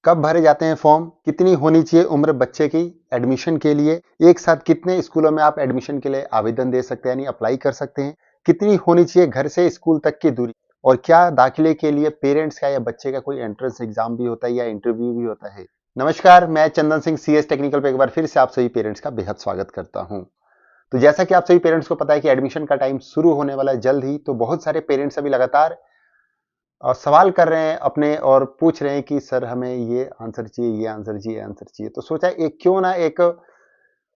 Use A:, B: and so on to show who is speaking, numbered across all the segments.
A: कब भरे जाते हैं फॉर्म, कितनी होनी चाहिए उम्र बच्चे की एडमिशन के लिए, एक साथ कितने स्कूलों में आप एडमिशन के लिए आवेदन दे सकते हैं यानी अप्लाई कर सकते हैं, कितनी होनी चाहिए घर से स्कूल तक की दूरी, और क्या दाखिले के लिए पेरेंट्स का या बच्चे का कोई एंट्रेंस एग्जाम भी होता है या इंटरव्यू भी होता है। नमस्कार, मैं चंदन सिंह CS टेक्निकल पे एक बार फिर से आप सभी पेरेंट्स का बेहद स्वागत करता हूं। तो जैसा कि आप सभी पेरेंट्स को पता है कि एडमिशन का टाइम शुरू होने वाला है जल्द ही, तो बहुत सारे पेरेंट्स अभी लगातार सवाल कर रहे हैं अपने और पूछ रहे हैं कि सर हमें ये आंसर चाहिए, ये आंसर चाहिए, आंसर चाहिए। तो सोचा एक क्यों ना एक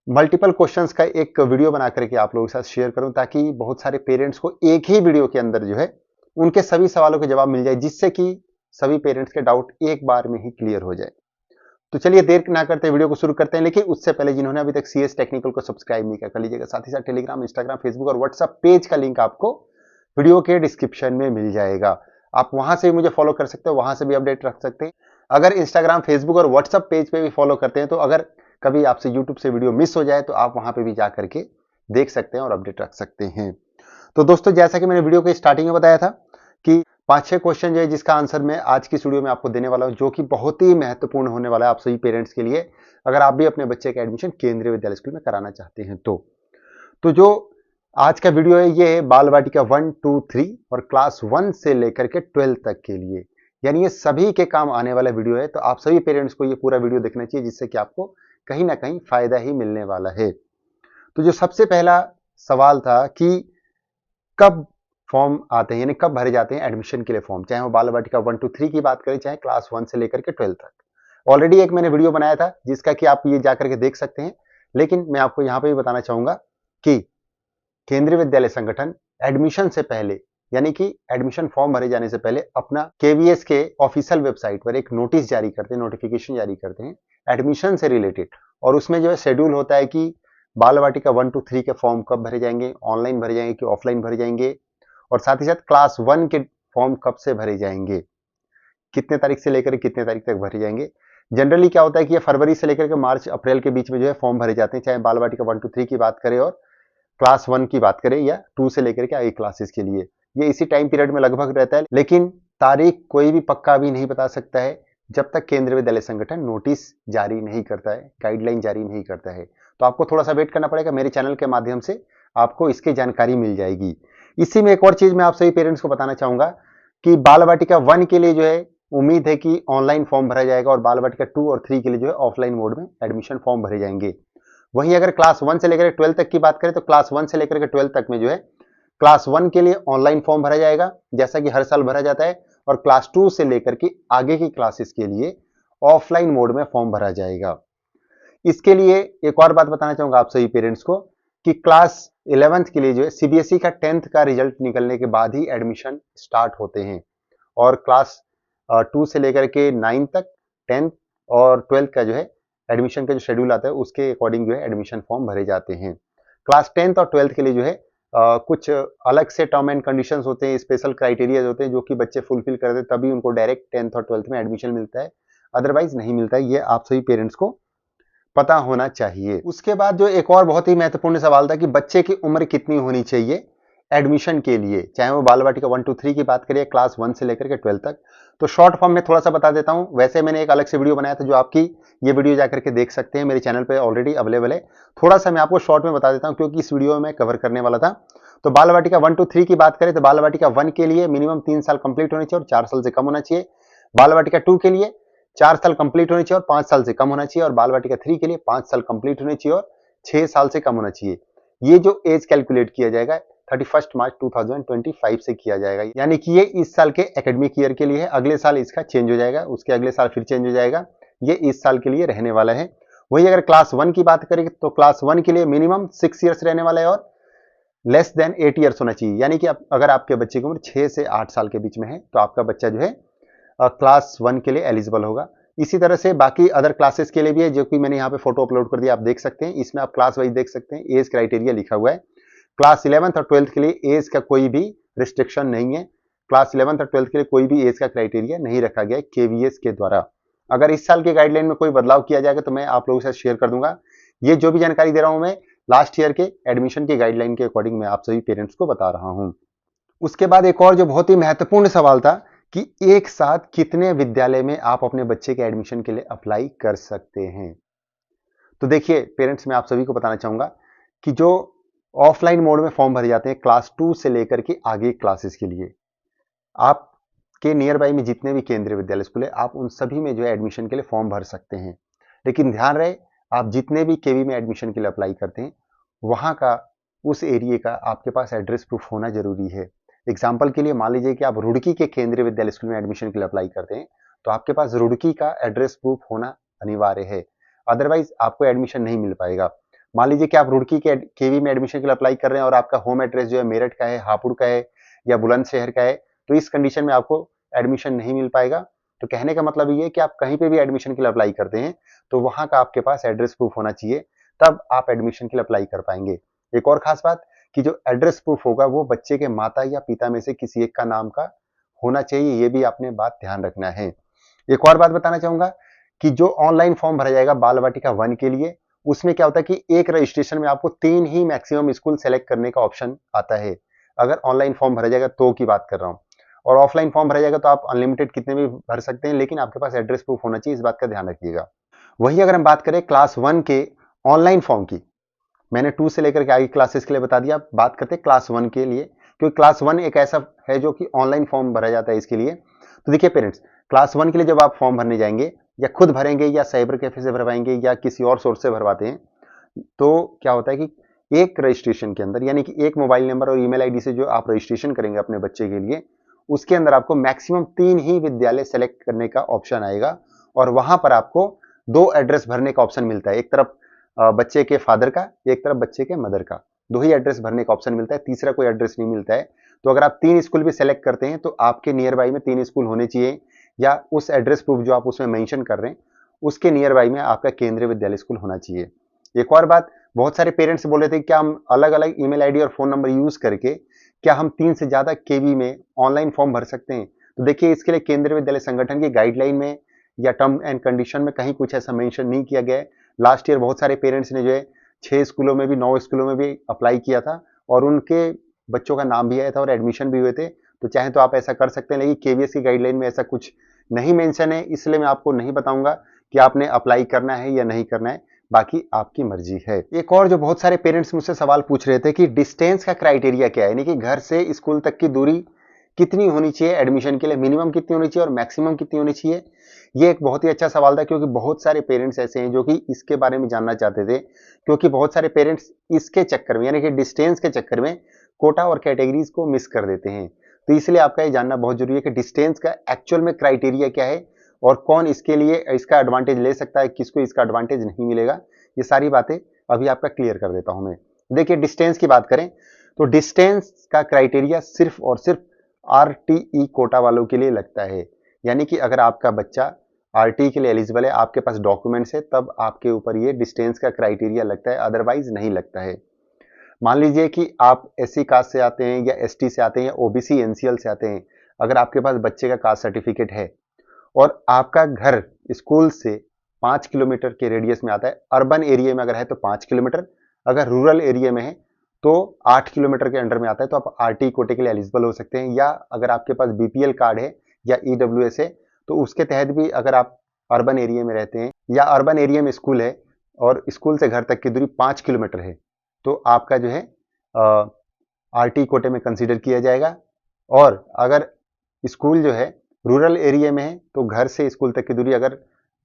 A: मल्टीपल क्वेश्चंस का एक वीडियो बना करके आप लोगों के साथ शेयर करूं, ताकि बहुत सारे पेरेंट्स को एक ही वीडियो के अंदर जो है उनके सभी सवालों के जवाब मिल जाए, जिससे कि सभी पेरेंट्स के डाउट एक बार में ही क्लियर हो जाए। तो चलिए देर ना करते वीडियो को शुरू करते हैं, लेकिन उससे पहले जिन्होंने अभी तक CS टेक्निकल को सब्सक्राइब नहीं किया कर लीजिएगा। साथ ही साथ टेलीग्राम, इंस्टाग्राम, फेसबुक और व्हाट्सएप पेज का लिंक आपको वीडियो के डिस्क्रिप्शन में मिल जाएगा। आप वहां से भी मुझे फॉलो कर सकते हो, वहां से भी अपडेट रख सकते हैं। अगर इंस्टाग्राम, फेसबुक और व्हाट्सएप पेज पे भी फॉलो करते हैं, तो अगर कभी आपसे यूट्यूब से वीडियो मिस हो जाए तो आप वहां पे भी जा करके देख सकते हैं और अपडेट रख सकते हैं। तो दोस्तों, जैसा कि मैंने वीडियो के स्टार्टिंग में बताया था कि 5-6 क्वेश्चन जो है जिसका आंसर मैं आज की वीडियो में आपको देने वाला हूं, जो कि बहुत ही महत्वपूर्ण होने वाला है आप सभी पेरेंट्स के लिए, अगर आप भी अपने बच्चे का एडमिशन केंद्रीय विद्यालय स्कूल में कराना चाहते हैं। तो जो आज का वीडियो है ये है बाल वाटिका 1, 2, 3 और क्लास 1 से लेकर के 12 तक के लिए, यानी ये सभी के काम आने वाला वीडियो है। तो आप सभी पेरेंट्स को ये पूरा वीडियो देखना चाहिए, जिससे कि आपको कहीं ना कहीं फायदा ही मिलने वाला है। तो जो सबसे पहला सवाल था कि कब फॉर्म आते हैं, यानी कब भरे जाते हैं एडमिशन के लिए फॉर्म, चाहे वो बाल वाटिका 1, 2, 3 की बात करें, चाहे क्लास 1 से लेकर के 12 तक। ऑलरेडी एक मैंने वीडियो बनाया था जिसका कि आप ये जाकर के देख सकते हैं, लेकिन मैं आपको यहां पर भी बताना चाहूंगा कि केंद्रीय विद्यालय संगठन एडमिशन से पहले, यानी कि एडमिशन फॉर्म भरे जाने से पहले, अपना KVS के ऑफिशियल वेबसाइट पर एक नोटिस जारी करते हैं, नोटिफिकेशन जारी करते हैं एडमिशन से रिलेटेड। और उसमें जो है शेड्यूल होता है कि बाल वाटिका 1, 2, 3 के फॉर्म कब भरे जाएंगे, ऑनलाइन भरे जाएंगे कि ऑफलाइन भरे जाएंगे, और साथ ही साथ क्लास 1 के फॉर्म कब से भरे जाएंगे, कितने तारीख से लेकर कितने तारीख तक भरे जाएंगे। जनरली क्या होता है कि ये फरवरी से लेकर के मार्च अप्रैल के बीच में जो है फॉर्म भरे जाते हैं, चाहे बाल वाटिका 1, 2, 3 की बात करें और क्लास 1 की बात करें, या 2 से लेकर के आगे क्लासेस के लिए। ये इसी टाइम पीरियड में लगभग रहता है, लेकिन तारीख कोई भी पक्का भी नहीं बता सकता है जब तक केंद्रीय विद्यालय संगठन नोटिस जारी नहीं करता है, गाइडलाइन जारी नहीं करता है। तो आपको थोड़ा सा वेट करना पड़ेगा, मेरे चैनल के माध्यम से आपको इसकी जानकारी मिल जाएगी। इसी में एक और चीज मैं आप सभी पेरेंट्स को बताना चाहूंगा कि बाल वाटिका 1 के लिए जो है उम्मीद है कि ऑनलाइन फॉर्म भरा जाएगा, और बाल वाटिका 2 और 3 के लिए जो है ऑफलाइन मोड में एडमिशन फॉर्म भरे जाएंगे। वहीं अगर क्लास 1 से लेकर 12 तक की बात करें, तो क्लास 1 से लेकर 12 तक में जो है क्लास 1 के लिए ऑनलाइन फॉर्म भरा जाएगा, जैसा कि हर साल भरा जाता है, और क्लास 2 से लेकर के आगे की क्लासेस के लिए ऑफलाइन मोड में फॉर्म भरा जाएगा। इसके लिए एक और बात बताना चाहूंगा आप सभी पेरेंट्स को कि क्लास 11th के लिए जो है CBSE का 10th का रिजल्ट निकलने के बाद ही एडमिशन स्टार्ट होते हैं, और क्लास 2 से लेकर के 9 तक, 10th और 12th का जो है एडमिशन का जो शेड्यूल आता है उसके अकॉर्डिंग जो है एडमिशन फॉर्म भरे जाते हैं। क्लास 10th और 12th के लिए जो है कुछ अलग से टर्म एंड कंडीशंस होते हैं, स्पेशल क्राइटेरिया होते हैं, जो कि बच्चे फुलफिल करते हैं तभी उनको डायरेक्ट 10th और 12th में एडमिशन मिलता है, अदरवाइज नहीं मिलता है। ये आप सभी पेरेंट्स को पता होना चाहिए। उसके बाद जो एक और बहुत ही महत्वपूर्ण सवाल था कि बच्चे की उम्र कितनी होनी चाहिए एडमिशन के लिए, चाहे वो बाल वाटिका 1, 2, 3 की बात करिए, क्लास 1 से लेकर के 12 तक। तो शॉर्ट फॉर्म में थोड़ा सा बता देता हूं। वैसे मैंने एक अलग से वीडियो बनाया था, जो आपकी ये वीडियो जाकर के देख सकते हैं, मेरे चैनल पे ऑलरेडी अवेलेबल है। थोड़ा सा मैं आपको शॉर्ट में बता देता हूं, क्योंकि इस वीडियो में मैं कवर करने वाला था। तो बाल वाटिका 1, 2, 3 की बात करें, तो बाल वाटिका 1 के लिए मिनिमम 3 साल कंप्लीट होने चाहिए और 4 साल से कम होना चाहिए। बाल वाटिका 2 के लिए 4 साल कंप्लीट होने चाहिए और 5 साल से कम होना चाहिए, और बाल वाटिका 3 के लिए 5 साल कंप्लीट होने चाहिए और 6 साल से कम होना चाहिए। ये जो एज कैलकुलेट किया जाएगा 31 मार्च 2025 से किया जाएगा, यानी कि ये इस साल के एकेडमिक ईयर के लिए है। अगले साल इसका चेंज हो जाएगा, उसके अगले साल फिर चेंज हो जाएगा। ये इस साल के लिए रहने वाला है। वही अगर क्लास 1 की बात करें, तो क्लास 1 के लिए मिनिमम 6 ईयर्स रहने वाला है और लेस देन 8 ईयर्स होना चाहिए, यानी कि अगर आपके बच्चे की उम्र 6 से 8 साल के बीच में है, तो आपका बच्चा जो है क्लास 1 के लिए एलिजिबल होगा। इसी तरह से बाकी अदर क्लासेस के लिए भी है, जो कि मैंने यहाँ पे फोटो अपलोड कर दिया, आप देख सकते हैं। इसमें आप क्लास वाइज देख सकते हैं, एज क्राइटेरिया लिखा हुआ है। क्लास 11th और 12th के लिए एज का कोई भी रिस्ट्रिक्शन नहीं है। क्लास 11th और 12th के लिए कोई भी एज का क्राइटेरिया नहीं रखा गया है KVS के द्वारा। अगर इस साल के गाइडलाइन में कोई बदलाव किया जाएगा तो मैं आप लोगों के साथ शेयर कर दूंगा। ये जो भी जानकारी दे रहा हूं मैं लास्ट ईयर के एडमिशन के गाइडलाइन के अकॉर्डिंग मैं आप सभी पेरेंट्स को बता रहा हूं। उसके बाद एक और जो बहुत ही महत्वपूर्ण सवाल था कि एक साथ कितने विद्यालय में आप अपने बच्चे के एडमिशन के लिए अप्लाई कर सकते हैं। तो देखिए पेरेंट्स, मैं आप सभी को बताना चाहूंगा कि जो ऑफलाइन मोड में फॉर्म भरे जाते हैं क्लास 2 से लेकर के आगे क्लासेस के लिए, आपके नियर बाई में जितने भी केंद्रीय विद्यालय स्कूल है, आप उन सभी में जो है एडमिशन के लिए फॉर्म भर सकते हैं। लेकिन ध्यान रहे, आप जितने भी केवी में एडमिशन के लिए अप्लाई करते हैं, वहां का, उस एरिया का आपके पास एड्रेस प्रूफ होना जरूरी है। एग्जाम्पल के लिए मान लीजिए कि आप रुड़की के केंद्रीय विद्यालय स्कूल में एडमिशन के लिए अप्लाई करते हैं, तो आपके पास रुड़की का एड्रेस प्रूफ होना अनिवार्य है, अदरवाइज आपको एडमिशन नहीं मिल पाएगा। मान लीजिए कि आप रुड़की के केवी में एडमिशन के लिए अप्लाई कर रहे हैं और आपका होम एड्रेस जो है मेरठ का है, हापुड़ का है या बुलंदशहर का है, तो इस कंडीशन में आपको एडमिशन नहीं मिल पाएगा। तो कहने का मतलब ये है कि आप कहीं पे भी एडमिशन के लिए अप्लाई करते हैं तो वहां का आपके पास एड्रेस प्रूफ होना चाहिए, तब आप एडमिशन के लिए अप्लाई कर पाएंगे। एक और खास बात कि जो एड्रेस प्रूफ होगा वो बच्चे के माता या पिता में से किसी एक का नाम का होना चाहिए, ये भी आपने बात ध्यान रखना है। एक और बात बताना चाहूंगा कि जो ऑनलाइन फॉर्म भरा जाएगा बाल वाटिका 1 के लिए, उसमें क्या होता है कि एक रजिस्ट्रेशन में आपको 3 ही मैक्सिमम स्कूल सेलेक्ट करने का ऑप्शन आता है। अगर ऑनलाइन फॉर्म भरा जाएगा तो की बात कर रहा हूं, और ऑफलाइन फॉर्म भरा जाएगा तो आप अनलिमिटेड कितने भी भर सकते हैं, लेकिन आपके पास एड्रेस प्रूफ होना चाहिए, इस बात का ध्यान रखिएगा। वही अगर हम बात करें क्लास 1 के ऑनलाइन फॉर्म की, मैंने 2 से लेकर के आगे क्लासेस के लिए बता दिया, बात करते हैं क्लास 1 के लिए, क्योंकि क्लास 1 एक ऐसा है जो कि ऑनलाइन फॉर्म भरा जाता है इसके लिए। तो देखिए पेरेंट्स, क्लास 1 के लिए जब आप फॉर्म भरने जाएंगे, या खुद भरेंगे या साइबर कैफे से भरवाएंगे या किसी और सोर्स से भरवाते हैं, तो क्या होता है कि एक रजिस्ट्रेशन के अंदर, यानी कि एक मोबाइल नंबर और ईमेल आईडी से जो आप रजिस्ट्रेशन करेंगे अपने बच्चे के लिए, उसके अंदर आपको मैक्सिमम 3 ही विद्यालय सेलेक्ट करने का ऑप्शन आएगा, और वहां पर आपको 2 एड्रेस भरने का ऑप्शन मिलता है। एक तरफ बच्चे के फादर का, एक तरफ बच्चे के मदर का, 2 ही एड्रेस भरने का ऑप्शन मिलता है, तीसरा कोई एड्रेस नहीं मिलता है। तो अगर आप 3 स्कूल भी सेलेक्ट करते हैं तो आपके नियर बाई में 3 स्कूल होने चाहिए, या उस एड्रेस प्रूफ जो आप उसमें मेंशन कर रहे हैं उसके नियर बाई में आपका केंद्रीय विद्यालय स्कूल होना चाहिए। एक और बात, बहुत सारे पेरेंट्स बोल रहे थे क्या हम अलग अलग ईमेल आईडी और फोन नंबर यूज करके क्या हम 3 से ज्यादा केवी में ऑनलाइन फॉर्म भर सकते हैं। तो देखिए, इसके लिए केंद्रीय विद्यालय संगठन की गाइडलाइन में या टर्म एंड कंडीशन में कहीं कुछ ऐसा मेंशन नहीं किया गया है। लास्ट ईयर बहुत सारे पेरेंट्स ने जो है 6 स्कूलों में भी, 9 स्कूलों में भी अप्लाई किया था और उनके बच्चों का नाम भी आया था और एडमिशन भी हुए थे। तो चाहे तो आप ऐसा कर सकते हैं, लेकिन केवीएस की गाइडलाइन में ऐसा कुछ नहीं मेंशन है, इसलिए मैं आपको नहीं बताऊंगा कि आपने अप्लाई करना है या नहीं करना है, बाकी आपकी मर्जी है। एक और जो बहुत सारे पेरेंट्स मुझसे सवाल पूछ रहे थे कि डिस्टेंस का क्राइटेरिया क्या है, यानी कि घर से स्कूल तक की दूरी कितनी होनी चाहिए एडमिशन के लिए, मिनिमम कितनी होनी चाहिए और मैक्सिमम कितनी होनी चाहिए। ये एक बहुत ही अच्छा सवाल था, क्योंकि बहुत सारे पेरेंट्स ऐसे हैं जो कि इसके बारे में जानना चाहते थे, क्योंकि बहुत सारे पेरेंट्स इसके चक्कर में, यानी कि डिस्टेंस के चक्कर में कोटा और कैटेगरीज को मिस कर देते हैं। तो इसलिए आपका ये जानना बहुत जरूरी है कि डिस्टेंस का एक्चुअल में क्राइटेरिया क्या है और कौन इसके लिए इसका एडवांटेज ले सकता है, किसको इसका एडवांटेज नहीं मिलेगा। ये सारी बातें अभी आपका क्लियर कर देता हूं मैं। देखिए, डिस्टेंस की बात करें तो डिस्टेंस का क्राइटेरिया सिर्फ और सिर्फ आरटीई कोटा वालों के लिए लगता है, यानी कि अगर आपका बच्चा आरटीई के लिए एलिजिबल है, आपके पास डॉक्यूमेंट्स है, तब आपके ऊपर ये डिस्टेंस का क्राइटेरिया लगता है, अदरवाइज नहीं लगता है। मान लीजिए कि आप एससी कास्ट से आते हैं या एसटी से आते हैं या ओबीसी एनसीएल से आते हैं, अगर आपके पास बच्चे का कास्ट सर्टिफिकेट है और आपका घर स्कूल से 5 किलोमीटर के रेडियस में आता है, अर्बन एरिया में अगर है तो 5 किलोमीटर, अगर रूरल एरिया में है तो 8 किलोमीटर के अंडर में आता है, तो आप आरटी कोटे के लिए एलिजिबल हो सकते हैं। या अगर आपके पास बीपीएल कार्ड है या ईडब्ल्यूएस है तो उसके तहत भी, अगर आप अर्बन एरिया में रहते हैं या अर्बन एरिया में स्कूल है और स्कूल से घर तक की दूरी 5 किलोमीटर है, तो आपका जो है आरटी कोटे में कंसीडर किया जाएगा। और अगर स्कूल जो है रूरल एरिया में है तो घर से स्कूल तक की दूरी अगर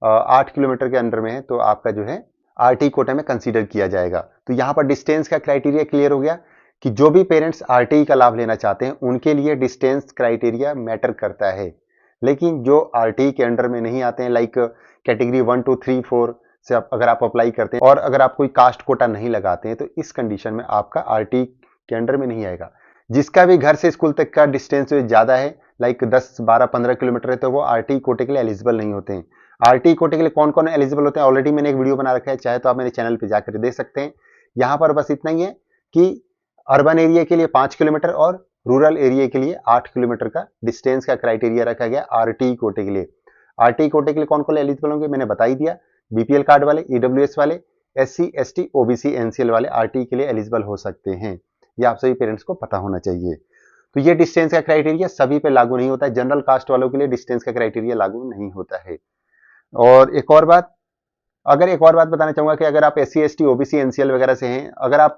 A: 8 किलोमीटर के अंडर में है तो आपका जो है आरटी कोटा में कंसीडर किया जाएगा। तो यहां पर डिस्टेंस का क्राइटेरिया क्लियर हो गया कि जो भी पेरेंट्स आरटी का लाभ लेना चाहते हैं उनके लिए डिस्टेंस क्राइटेरिया मैटर करता है। लेकिन जो आरटी के अंडर में नहीं आते हैं, लाइक कैटेगरी 1 2 3 4 से अगर आप अप्लाई करते हैं और अगर आप कोई कास्ट कोटा नहीं लगाते हैं, तो इस कंडीशन में आपका आरटी के अंडर में नहीं आएगा। जिसका भी घर से स्कूल तक का डिस्टेंस ज्यादा है, लाइक 10 12 15 किलोमीटर है, तो वो आरटी कोटे के लिए एलिजिबल नहीं होते हैं। आरटी कोटे के लिए कौन कौन एलिजिबल होते हैं, ऑलरेडी मैंने एक वीडियो बना रखा है, चाहे तो आप मेरे चैनल पे जाकर देख सकते हैं। यहां पर बस इतना ही है कि अर्बन एरिया के लिए 5 किलोमीटर और रूरल एरिया के लिए 8 किलोमीटर का डिस्टेंस का क्राइटेरिया रखा गया आरटी कोटे के लिए। आरटी कोटे के लिए कौन कौन एलिजिबल होंगे मैंने बता ही दिया, बीपीएल कार्ड वाले, ईडब्ल्यूएस वाले, एससी एसटी ओबीसी एनसीएल वाले आरटी के लिए एलिजिबल हो सकते हैं। यह आप सभी पेरेंट्स को पता होना चाहिए। तो ये डिस्टेंस का क्राइटेरिया सभी पे लागू नहीं होता है, जनरल कास्ट वालों के लिए डिस्टेंस का क्राइटेरिया लागू नहीं होता है। और एक और बात बताना चाहूंगा कि अगर आप SC ST OBC NCL वगैरह से हैं, अगर आप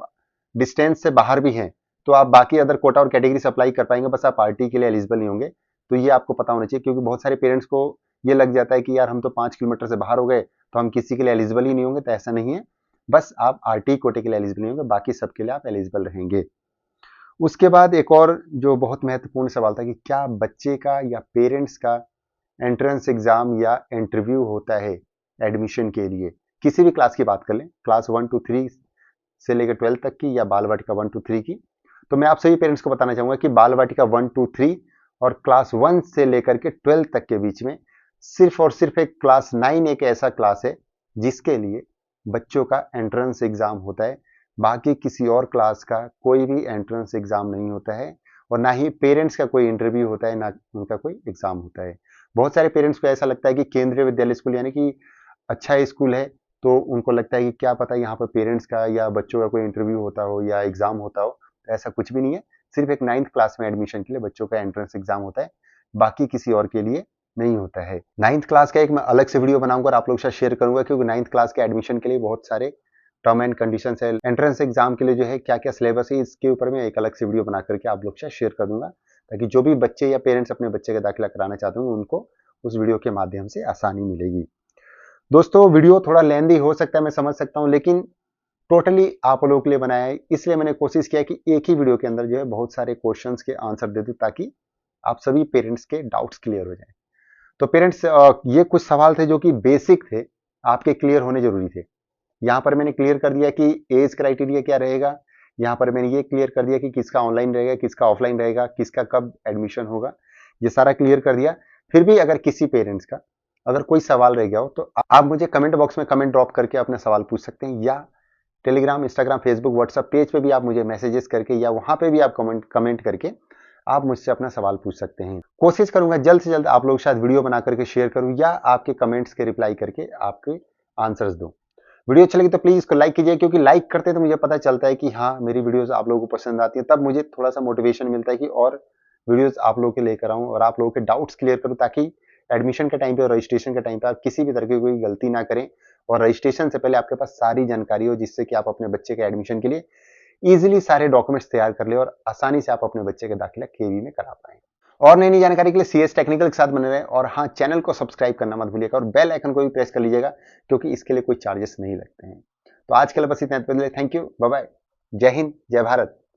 A: डिस्टेंस से बाहर भी हैं तो आप बाकी अदर कोटा और कैटेगरी से अप्लाई कर पाएंगे, बस आप RT के लिए एलिजिबल नहीं होंगे। तो ये आपको पता होना चाहिए, क्योंकि बहुत सारे पेरेंट्स को ये लग जाता है कि यार हम तो 5 किलोमीटर से बाहर हो गए तो हम किसी के लिए एलिजिबल ही नहीं होंगे। तो ऐसा नहीं है, बस आप RT कोटे के लिए एलिजिबल नहीं होंगे, बाकी सबके लिए आप एलिजिबल रहेंगे। उसके बाद एक और जो बहुत महत्वपूर्ण सवाल था कि क्या बच्चे का या पेरेंट्स का एंट्रेंस एग्जाम या इंटरव्यू होता है एडमिशन के लिए, किसी भी क्लास की बात कर लें, क्लास 1 to 3 से लेकर 12 तक की या बाल वाटिका 1 to 3 की। तो मैं आप सभी पेरेंट्स को बताना चाहूंगा कि बाल वाटिका 1 to 3 और क्लास 1 से लेकर के 12 तक के बीच में सिर्फ और सिर्फ एक क्लास 9 एक ऐसा क्लास है जिसके लिए बच्चों का एंट्रेंस एग्जाम होता है। बाकी किसी और क्लास का कोई भी एंट्रेंस एग्जाम नहीं होता है, और ना ही पेरेंट्स का कोई इंटरव्यू होता है, ना उनका कोई एग्जाम होता है। बहुत सारे पेरेंट्स को ऐसा लगता है कि केंद्रीय विद्यालय स्कूल यानी कि अच्छा स्कूल है, तो उनको लगता है कि क्या पता यहाँ पर पेरेंट्स का या बच्चों का कोई इंटरव्यू होता हो या एग्जाम होता हो। तो ऐसा कुछ भी नहीं है, सिर्फ एक 9th क्लास में एडमिशन के लिए बच्चों का एंट्रेंस एग्जाम होता है, बाकी किसी और के लिए नहीं होता है। 9th क्लास का एक मैं अलग से वीडियो बनाऊंगा और आप लोग के साथ शेयर करूंगा, क्योंकि 9th क्लास के एडमिशन के लिए बहुत सारे टर्म एंड कंडीशंस है। एंट्रेंस एग्जाम के लिए जो है क्या क्या सिलेबस है, इसके ऊपर मैं एक अलग से वीडियो बना करके आप लोग के साथ शेयर कर दूंगा, ताकि जो भी बच्चे या पेरेंट्स अपने बच्चे का दाखिला कराना चाहते होंगे उनको उस वीडियो के माध्यम से आसानी मिलेगी। दोस्तों वीडियो थोड़ा लेंदी हो सकता है, मैं समझ सकता हूं, लेकिन टोटली आप लोगों के लिए बनाया है, इसलिए मैंने कोशिश किया कि एक ही वीडियो के अंदर जो है बहुत सारे क्वेश्चंस के आंसर दे दूं, ताकि आप सभी पेरेंट्स के डाउट्स क्लियर हो जाएं। तो पेरेंट्स, ये कुछ सवाल थे जो कि बेसिक थे, आपके क्लियर होने जरूरी थे। यहाँ पर मैंने क्लियर कर दिया कि एज क्राइटेरिया क्या रहेगा, यहाँ पर मैंने ये क्लियर कर दिया कि किसका ऑनलाइन रहेगा, किसका ऑफलाइन रहेगा, किसका कब एडमिशन होगा, ये सारा क्लियर कर दिया। फिर भी अगर किसी पेरेंट्स का अगर कोई सवाल रह गया हो तो आप मुझे कमेंट बॉक्स में कमेंट ड्रॉप करके अपने सवाल पूछ सकते हैं, या Telegram, Instagram, Facebook, WhatsApp page पे भी आप मुझे मैसेजेस करके या वहां पे भी आप कमेंट करके आप मुझसे अपना सवाल पूछ सकते हैं। कोशिश करूंगा जल्द से जल्द आप लोग शायद वीडियो बना करके शेयर करूं, या आपके कमेंट्स के रिप्लाई करके आपके आंसर्स दूं। वीडियो अच्छी लगी तो प्लीज इसको लाइक कीजिए, क्योंकि लाइक करते तो मुझे पता चलता है कि हाँ मेरी वीडियोस आप लोगों को पसंद आती है, तब मुझे थोड़ा सा मोटिवेशन मिलता है कि और वीडियोस आप लोगों के लेकर आऊं और आप लोगों के डाउट्स क्लियर करूं, ताकि एडमिशन के टाइम पे और रजिस्ट्रेशन के टाइम पे आप किसी भी तरह की कोई गलती ना करें, और रजिस्ट्रेशन से पहले आपके पास सारी जानकारी हो, जिससे कि आप अपने बच्चे के एडमिशन के लिए इजीली सारे डॉक्यूमेंट्स तैयार कर ले और आसानी से आप अपने बच्चे का दाखिला केवी में करा पाए। और नई नई जानकारी के लिए CS टेक्निकल के साथ बने रहे, और हाँ चैनल को सब्सक्राइब करना मत भूलिएगा और बेल आइकन को भी प्रेस कर लीजिएगा, क्योंकि इसके लिए कोई चार्जेस नहीं लगते हैं। तो आज के लिए बस इतना, थैंक यू, बाय बाय, जय हिंद, जय भारत।